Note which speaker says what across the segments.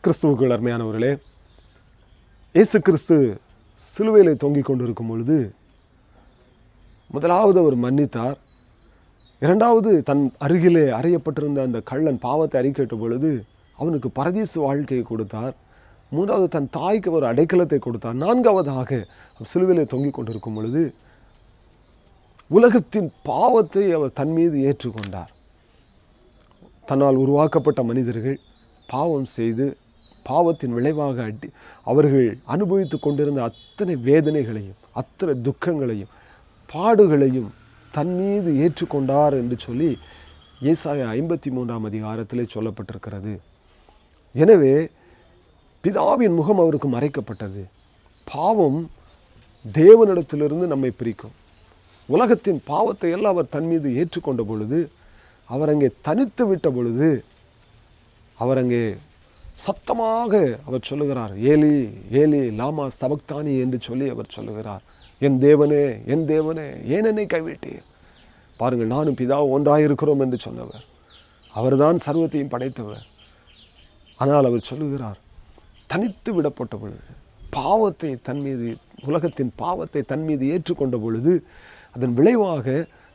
Speaker 1: கிறிஸ்துவுக்குள் அருமையானவர்களே, இயேசு கிறிஸ்து சிலுவையிலே தொங்கிக் கொண்டிருக்கும் பொழுது முதலாவது அவர் மன்னித்தார். இரண்டாவது தன் அருகிலே அறையப்பட்டிருந்த அந்த கள்ளன் பாவத்தை அறிக்கையிட்ட பொழுது அவனுக்கு பரதீச வாழ்க்கையை கொடுத்தார். மூன்றாவது தன் தாய்க்கு ஒரு அடைக்கலத்தை கொடுத்தார். நான்காவதாக அவர் சிலுவையிலே தொங்கிக் கொண்டிருக்கும் பொழுது உலகத்தின் பாவத்தை அவர் தன் மீது ஏற்றுக்கொண்டார். தன்னால் உருவாக்கப்பட்ட மனிதர்கள் பாவம் செய்து பாவத்தின் விளைவாக அவர்கள் அனுபவித்து கொண்டிருந்த அத்தனை வேதனைகளையும் அத்தனை துக்கங்களையும் பாடுகளையும் தன் மீது ஏற்றுக்கொண்டார் என்று சொல்லி ஏசாயா 53ஆம் அதிகாரத்திலே சொல்லப்பட்டிருக்கிறது. எனவே பிதாவின் முகம் அவருக்கு மறைக்கப்பட்டது. பாவம் தேவனிடத்திலிருந்து நம்மை பிரிக்கும். உலகத்தின் பாவத்தை எல்லாம் அவர் தன் மீது ஏற்றுக்கொண்ட பொழுது, அவர் அங்கே தனித்து விட்ட பொழுது, அவர் அங்கே சத்தமாக அவர் சொல்லுகிறார், ஏலி ஏலி லாமா சபக்தானி என்று சொல்லி அவர் சொல்லுகிறார், என் தேவனே என் தேவனே ஏன் என்னை கைவிட்டீர். பாருங்கள், நானும் பிதாவும் ஒன்றாயிருக்கிறோம் என்று சொன்னவர். அவர்தான் சர்வத்தையும் படைத்தவர். ஆனால் அவர் சொல்லுகிறார், தனித்து விடப்பட்ட பொழுது, பாவத்தை தன் மீது உலகத்தின் பாவத்தை தன் மீது ஏற்றுக்கொண்ட பொழுது அதன் விளைவாக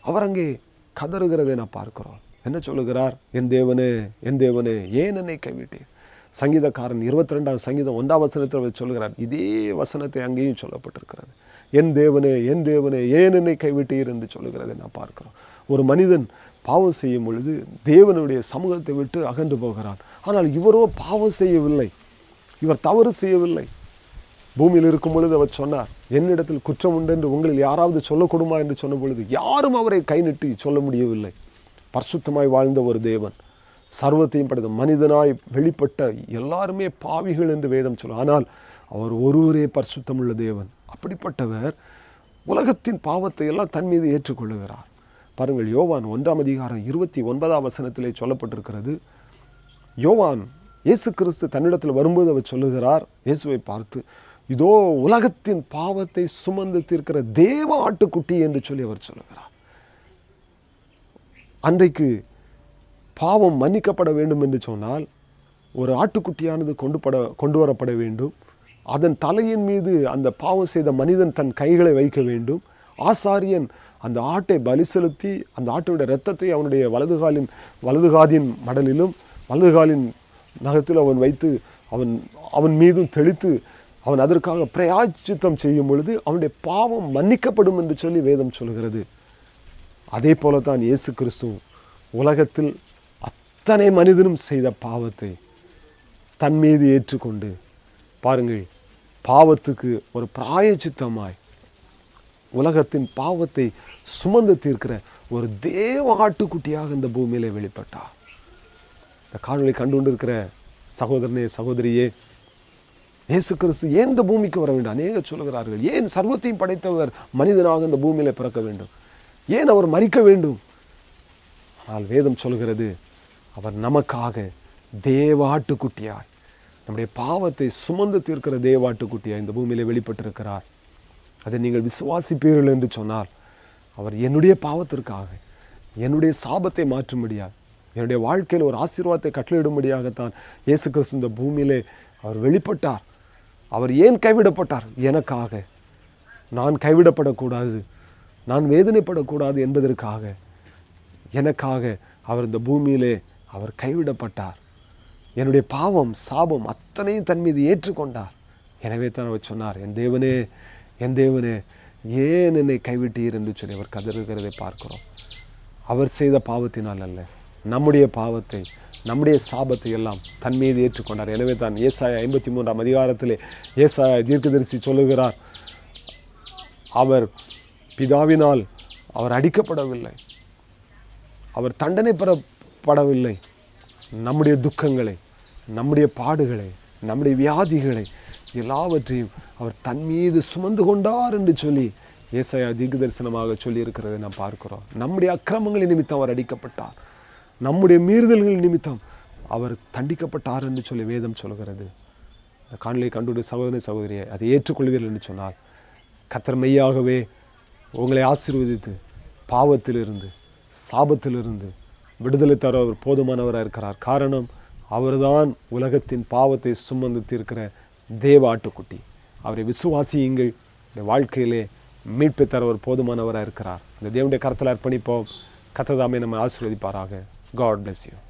Speaker 1: அவர் அங்கே கதறுகிறதை நான் பார்க்கிறோம். என்ன சொல்லுகிறார்? என் தேவனே என் தேவனே ஏன் என்னை கைவிட்டீர். சங்கீதக்காரன் 22ஆம் சங்கீதம் 1ஆம் வசனத்தில் அவர் சொல்லுகிறார். இதே வசனத்தை அங்கேயும் சொல்லப்பட்டிருக்கிறது. என் தேவனே என் தேவனே ஏன் என்னை கைவிட்டீர் என்று சொல்லுகிறதை நான் பார்க்கிறோம். ஒரு மனிதன் பாவம் செய்யும் பொழுது தேவனுடைய சமூகத்தை விட்டு அகன்று போகிறான். ஆனால் இவரோ பாவம் செய்யவில்லை, இவர் தவறு செய்யவில்லை. பூமியில் இருக்கும் பொழுது அவர் சொன்னார், என்னிடத்தில் குற்றம் உண்டு என்று உங்களில் யாராவது சொல்லக்கூடுமா என்று சொன்ன பொழுது யாரும் அவரை கை நீட்டி சொல்ல முடியவில்லை. பரிசுத்தமாய் வாழ்ந்த ஒரு தேவன், சர்வத்தையும் படைத்த மனிதனாய் வெளிப்பட்ட எல்லாருமே பாவிகள் என்று வேதம் சொல்லும். ஆனால் அவர் ஒருவரே பரிசுத்தமுள்ள தேவன். அப்படிப்பட்டவர் உலகத்தின் பாவத்தை எல்லாம் தன் மீது ஏற்றுக்கொள்ளுகிறார். பாருங்கள், யோவான் 1ஆம் அதிகாரம் 29ஆம் வசனத்திலே சொல்லப்பட்டிருக்கிறது. யோவான் இயேசு கிறிஸ்து தன்னிடத்தில் வரும்போது அவர் சொல்லுகிறார், இயேசுவை பார்த்து, இதோ உலகத்தின் பாவத்தை சுமந்து தீர்க்கிற தேவ ஆட்டுக்குட்டி என்று சொல்லி அவர் சொல்லுகிறார். அன்றைக்கு பாவம் மன்னிக்கப்பட வேண்டும் என்று சொன்னால் ஒரு ஆட்டுக்குட்டியானது கொண்டு வரப்பட வேண்டும். அதன் தலையின் மீது அந்த பாவம் செய்த மனிதன் தன் கைகளை வைக்க வேண்டும். ஆசாரியன் அந்த ஆட்டை பலி செலுத்தி அந்த ஆட்டினுடைய இரத்தத்தை அவனுடைய வலதுகாதின் மடலிலும் வலதுகாலின் நகத்தில் அவன் வைத்து அவன் மீதும் தெளித்து அவன் அதற்காக பிரயாச்சித்தம் செய்யும் பொழுது அவனுடைய பாவம் மன்னிக்கப்படும் என்று சொல்லி வேதம் சொல்கிறது. அதே போலத்தான் இயேசு கிறிஸ்து உலகத்தில் அத்தனை மனிதனும் செய்த பாவத்தை தன் மீது ஏற்றுக்கொண்டு, பாருங்கள், பாவத்துக்கு ஒரு பிராயச்சித்தமாய் உலகத்தின் பாவத்தை சுமந்து தீர்க்கிற ஒரு தேவ ஆட்டுக்குட்டியாக இந்த பூமியிலே வெளிப்பட்டார். இந்த காணொளி கண்டு கொண்டிருக்கிற சகோதரனே சகோதரியே, இயேசு கிறிஸ்து ஏன் இந்த பூமிக்கு வர வேண்டும்? அநேக சொல்லுகிறார்கள், ஏன் சர்வத்தையும் படைத்தவர் மனிதனாக இந்த பூமியிலே பிறக்க வேண்டும்? ஏன் அவர் மரிக்க வேண்டும்? ஆனால் வேதம் சொல்கிறது, அவர் நமக்காக தேவாட்டுக்குட்டியாய் நம்முடைய பாவத்தை சுமந்து தீர்க்கிற தேவாட்டுக்குட்டியாய் இந்த பூமியிலே வெளிப்பட்டிருக்கிறார். அதை நீங்கள் விசுவாசிப்பீர்கள் என்று சொன்னால் அவர் என்னுடைய பாவத்திற்காக என்னுடைய சாபத்தை மாற்றும்படியாக என்னுடைய வாழ்க்கையில் ஒரு ஆசீர்வாதத்தை கட்டளையிடும்படியாகத்தான் இயேசு கிறிஸ்து இந்த பூமியிலே அவர் வெளிப்பட்டார். அவர் ஏன் கைவிடப்பட்டார்? எனக்காக. நான் கைவிடப்படக்கூடாது, நான் வேதனைப்படக்கூடாது என்பதற்காக எனக்காக அவர் இந்த பூமியிலே அவர் கைவிடப்பட்டார். என்னுடைய பாவம் சாபம் அத்தனையும் தன் மீது ஏற்றுக்கொண்டார். எனவே தான் அவர் சொன்னார், என் தேவனே என் தேவனே ஏன் என்னை கைவிட்டீர் என்று சொல்லி அவர் கதறுகிறதை பார்க்கிறோம். அவர் செய்த பாவத்தினால் அல்ல, நம்முடைய பாவத்தை நம்முடைய சாபத்தை எல்லாம் தன் மீது ஏற்றுக்கொண்டார். எனவே தான் ஏசாயா 53ஆம் அதிகாரத்திலே ஏசாயா தீர்க்கதரிசி சொல்லுகிறார், அவர் பிதாவினால் அவர் அடிக்கப்படவில்லை, அவர் தண்டனை பெறப்படவில்லை. நம்முடைய துக்கங்களை, நம்முடைய பாடுகளை, நம்முடைய வியாதிகளை எல்லாவற்றையும் அவர் தன் மீது சுமந்து கொண்டார் என்று சொல்லி ஏசாயா தீர்க்க தரிசனமாக சொல்லி இருக்கிறதை நாம் பார்க்கிறோம். நம்முடைய அக்கிரமங்களின் நிமித்தம் அவர் அடிக்கப்பட்டார், நம்முடைய மீறுதல்கள் நிமித்தம் அவர் தண்டிக்கப்பட்டார் என்று சொல்லி வேதம் சொல்கிறது. காணொளியை கண்டுடைய சகோதர சகோதரியை அதை ஏற்றுக்கொள்வீர்கள் என்று சொன்னால் கர்த்தர் மெய்யாகவே உங்களை ஆசீர்வதித்து பாவத்திலிருந்து சாபத்திலிருந்து விடுதலை தர அவர் போதுமானவராக இருக்கிறார். காரணம், அவர்தான் உலகத்தின் பாவத்தை சுமந்து தீர்க்கிற தேவ ஆட்டுக்குட்டி. அவரை விசுவாசியுங்கள். வாழ்க்கையிலே மீட்பை தரவர் போதுமானவராக இருக்கிறார். அந்த தேவனுடைய கரத்தில் அர்ப்பணிப்போம். கர்த்தர் தாமே நம்மை ஆசீர்வதிப்பாராக. God bless you.